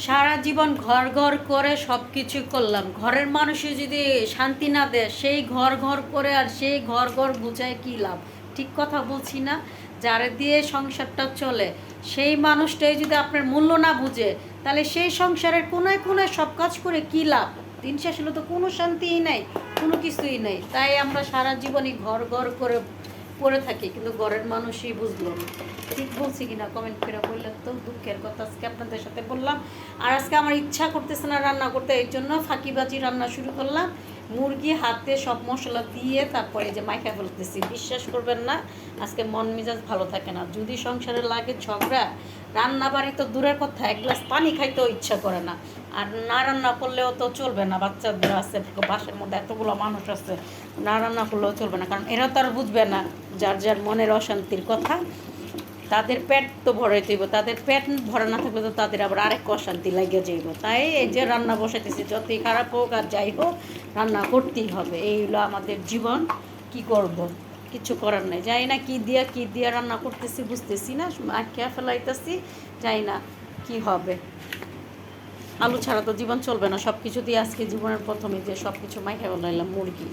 সারা জীবন ঘর ঘর করে সব কিছু করলাম, ঘরের মানুষই যদি শান্তি না দেয়, সেই ঘর ঘর করে আর সেই ঘর ঘর বুঝায় কী লাভ? ঠিক কথা বলছি না? যারা দিয়ে সংসারটা চলে সেই মানুষটাই যদি আপনার মূল্য না বুঝে, তাহলে সেই সংসারের কোনায় কোনায় সব কাজ করে কী লাভ? দিন শেষ হলে তো কোনো শান্তিই নাই, কোনো কিছুই নেই। তাই আমরা সারা জীবনই ঘর ঘর করে পড়ে থাকি, কিন্তু ঘরের মানুষই বুঝলো না। ঠিক বলছি কিনা কমেন্ট করে বললেন তো। দুঃখের কথা আজকে আপনাদের সাথে বললাম। আর আজকে আমার ইচ্ছা করতেছে না রান্না করতে, এই জন্য ফাঁকিবাজি রান্না শুরু করলাম। মুরগি হাতে সব মশলা দিয়ে তারপরে যে মাইকা ফেলতেছি। বিশ্বাস করবেন না, আজকে মন মেজাজ ভালো থাকে না। যদি সংসারে লাগে ঝগড়া, রান্না বাড়ি তো দূরের কথা, এক গ্লাস পানি খাইতেও ইচ্ছা করে না। আর না রান্না করলেও তো চলবে না, বাচ্চাদের আছে, বাসার মধ্যে এতগুলো মানুষ আছে, না রান্না করলেও চলবে না। কারণ এরা তো আর বুঝবে না যার যার মনের অশান্তির কথা। তাদের পেট তো ভরে যাইব, তাদের পেট ভরা না থাকলে তো তাদের আবার আরেক অশান্তি লাগিয়ে যাইব। তাই এই যে রান্না বসাইতেছি, যতই খারাপ হোক আর যাই হোক, রান্না করতেই হবে। এই হলো আমাদের জীবন। কি করব, কিছু করার নেই। যাই না কী দিয়া রান্না করতেছি বুঝতেছি না, খেয়া ফেলাইতেছি, যাই না কি হবে। আলু ছাড়া তো জীবন চলবে না। সব কিছু দিয়ে আজকে জীবনের প্রথমে যে সব কিছু মাইখা ফেলাইলাম মুরগি।